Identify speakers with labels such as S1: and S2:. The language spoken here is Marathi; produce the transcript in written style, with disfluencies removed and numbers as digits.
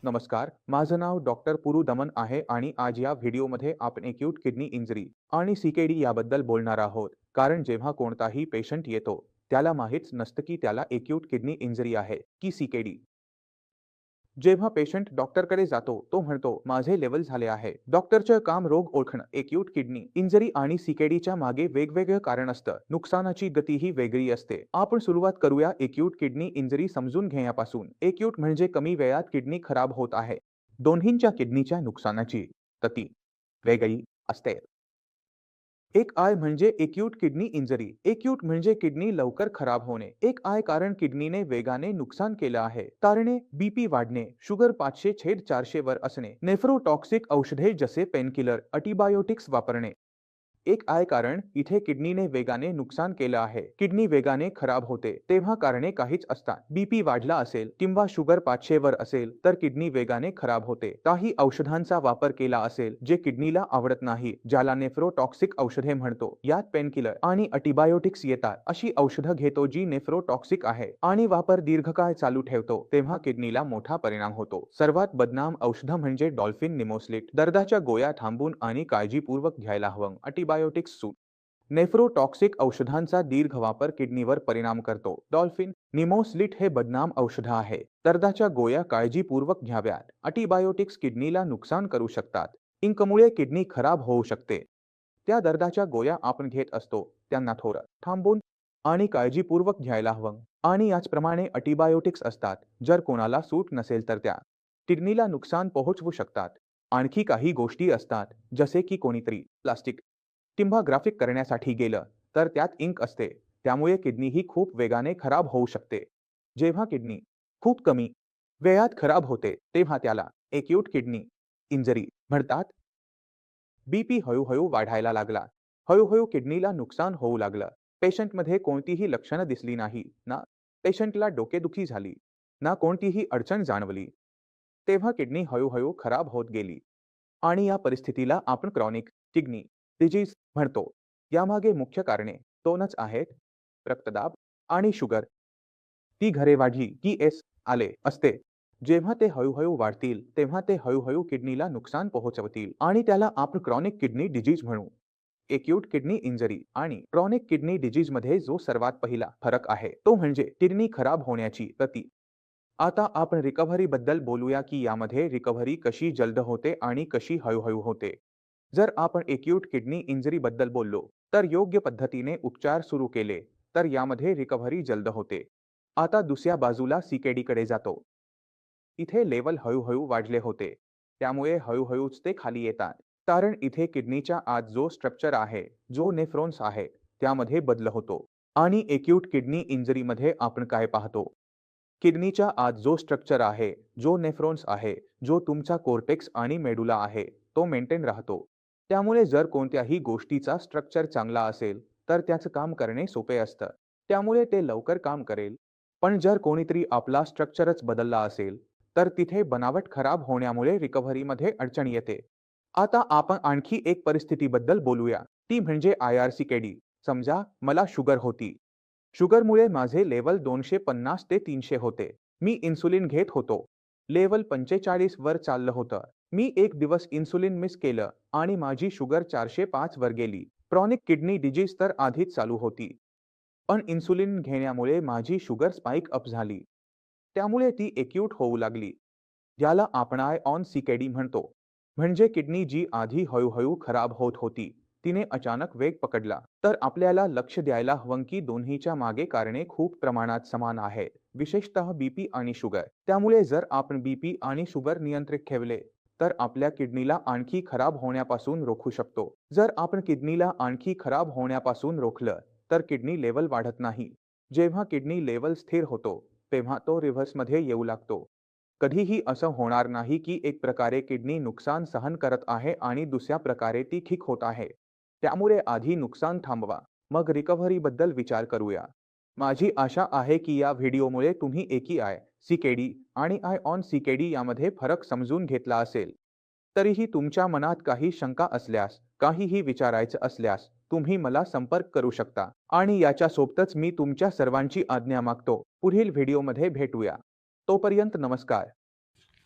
S1: नमस्कार, माझं नाव डॉक्टर पुरू दमन आहे आणि आज या व्हिडिओमध्ये आपण एक्यूट किडनी इंजरी आणि सीकेडी याबद्दल बोलणार आहोत. कारण जेव्हा कोणताही पेशंट येतो, त्याला माहीत नसतं की त्याला एक्यूट किडनी इंजरी आहे की सीकेडी. जेव्हा पेशंट डॉक्टरकडे जातो, तो म्हणतो, माझे लेवल झाले आहे. डॉक्टरचं काम रोग ओळखणं. एक्यूट किडनी इंजरी आणि सीकेडीच्या मागे वेगवेगळं कारण असतं. नुकसानाची गतीही वेगळी असते. आपण सुरुवात करूया एक्यूट किडनी इंजरी समजून घेण्यापासून. एक्यूट म्हणजे कमी वेळात किडनी खराब होत आहे. दोन्हींच्या किडनीच्या नुकसानाची गती वेगळी असते. एक आय म्हणजे एक्यूट किडनी इंजरी. एक्यूट म्हणजे किडनी लवकर खराब होणे. एक आय कारण किडनीने वेगाने नुकसान केलं आहे. कारणे बीपी वाढणे, शुगर 500/400 वर असणे, नेफ्रोटॉक्सिक औषधे जसे पेनकिलर, अँटिबायोटिक्स वापरणे. एक आय कारण इथे किडनीने वेगाने नुकसान केलं आहे. किडनी वेगाने खराब होते तेव्हा कारणे काहीच असतात. बीपी वाढला असेल किंवा शुगर 500 वर असेल तर किडनी वेगाने खराब होते. काही औषधांचा वापर केला असेल जे किडनीला आवडत नाही, ज्याला नेफ्रोटॉक्सिक औषधे म्हणतो. यात पेनकिलर आणि अँटिबायोटिक्स येतात. अशी औषधं घेतो जी नेफ्रोटॉक्सिक आहे आणि वापर दीर्घकाळ चालू ठेवतो तेव्हा किडनीला मोठा परिणाम होतो. सर्वात बदनाम औषध म्हणजे डॉल्फिन निमोसिल. दर्दाच्या गोळ्या थांबून आणि काळजीपूर्वक घ्यायला हवं. अँटिबायोटिक्स सूट. नेफ्रोटॉक्सिक औषधांचा दीर्घ वापर किडनीवर परिणाम करतो. डॉल्फिन निमोसिलिट हे बदनाम औषध आहे. दर्दाच्या गोळ्या काळजीपूर्वक घ्याव्यात. अँटिबायोटिक्स किडनीला नुकसान करू शकतात. इंकमुळे किडनी खराब होऊ शकते. त्या दर्दाच्या गोळ्या आपण घेत असतो त्यांना थोडं थांबून आणि काळजीपूर्वक घ्यायला हवं. आणि याचप्रमाणे अँटिबायोटिक्स असतात. जर कोणाला सूट नसेल तर त्या किडनीला नुकसान पोहोचवू शकतात. आणखी काही गोष्टी असतात जसे की कोणीतरी प्लास्टिक किंवा ग्राफिक करण्यासाठी गेलं तर त्यात इंक असते. त्यामुळे किडनी ही खूप वेगाने खराब होऊ शकते. जेव्हा किडनी खूप कमी वेळात खराब होते तेव्हा त्याला एक्यूट किडनी इंजरी म्हणतात. बीपी हळूहळू वाढायला लागला. हळूहळू किडनीला नुकसान होऊ लागलं. पेशंटमध्ये कोणतीही लक्षणं दिसली नाही ना. पेशंटला डोकेदुखी झाली ना कोणतीही अडचण जाणवली. तेव्हा किडनी हळूहळू खराब होत गेली. आणि या परिस्थितीला आपण क्रॉनिक किडनी डिजीज म्हणतो. यामागे मुख्य कारणे दोनच आहेत, रक्तदाब आणि शुगर. ती घरे वाढली की आले असते. जेव्हा ते हळूहळू वाढतील तेव्हा ते हळूहळू किडनीला नुकसान पोहोचवतील आणि त्याला आपण क्रॉनिक किडनी डिजीज म्हणू. एक्यूट किडनी इंजरी आणि क्रॉनिक किडनी डिजीज मध्ये जो सर्वात पहिला फरक आहे तो म्हणजे किडनी खराब होण्याची गती. आता आपण रिकव्हरी बद्दल बोलूया की यामध्ये रिकव्हरी कशी जलद होते आणि कशी हळूहळू होते. जर आपण एक्यूट किडनी इंजरी बद्दल बोललो तर योग्य पद्धतीने उपचार सुरू केले तर यामध्ये रिकव्हरी जलद होते. आता दुसऱ्या बाजूला सीकेडी कडे जातो. इथे लेवल हळूहळू वाढले होते. त्यामुळे हळूहळूच ते खाली येतात. कारण इथे किडनीच्या आत जो स्ट्रक्चर आहे, जो नेफ्रॉन्स आहे, त्यामध्ये बदल होतो. आणि एक्यूट किडनी इंजरीमध्ये आपण काय पाहतो? किडनीच्या आत जो स्ट्रक्चर आहे, जो नेफ्रॉन्स आहे, जो तुमचा कोर्टेक्स आणि मेडुला आहे, तो मेंटेन राहतो. त्यामुळे जर कोणत्याही गोष्टीचा स्ट्रक्चर चांगला असेल, तर त्याचं काम करणे सोपे असतं. त्यामुळे ते लवकर काम करेल. पण जर कोणीतरी आपला स्ट्रक्चरच बदलला असेल, तर तिथे बनावट खराब होण्यामुळे रिकव्हरीमध्ये अडचण येते. आता आपण आणखी एक परिस्थितीबद्दल बोलूया. ती म्हणजे IRCKD. समजा मला शुगर होती. शुगरमुळे माझे लेवल 250 ते 300 होते. मी इन्सुलिन घेत होतो. लेवल 45 वर चाललं होतं. मी एक दिवस इन्सुलिन मिस केलं आणि माझी शुगर 405 वर गेली. क्रॉनिक किडनी डिजीज तर आधीच चालू होती. पण इन्सुलिन घेण्यामुळे माझी शुगर स्पाइक अप झाली. त्यामुळे ती एक्यूट होऊ लागली. ज्याला आपण आय ऑन सीकेडी म्हणतो. म्हणजे किडनी जी आधी हळूहळू खराब होत होती, तिने अचानक वेग पकडला. तर आपल्याला लक्ष द्यायला हवं की दोन्हीच्या मागे कारणे खूप प्रमाणात समान आहेत, विशेषतः बीपी आणि शुगर. त्यामुळे जर आपण बीपी आणि शुगर नियंत्रित ठेवले, तर आपल्या किडनीला आणखी खराब होण्यापासून रोखू शकतो. जर आपण किडनीला आणखी खराब होण्यापासून रोखलं, तर किडनी लेवल वाढत नाही. जेव्हा किडनी लेवल स्थिर होतो, तेव्हा तो रिव्हर्समध्ये येऊ लागतो. कधीही असं होणार नाही की एक प्रकारे किडनी नुकसान सहन करत आहे आणि दुसऱ्या प्रकारे ती ठीक होत आहे. त्यामुळे आधी नुकसान थांबवा, मग रिकव्हरीबद्दल विचार करूया. माझी आशा आहे की या व्हिडिओमुळे तुम्ही AKI, CKD आणि आय ऑन CKD यामध्ये फरक समजून घेतला असेल. तरीही तुमच्या मनात काही शंका असल्यास, काहीही विचारायचं असल्यास, तुम्ही मला संपर्क करू शकता. आणि याच्यासोबतच मी तुमच्या सर्वांची आज्ञा मागतो. पुढील व्हिडिओमध्ये भेटूया. तोपर्यंत नमस्कार.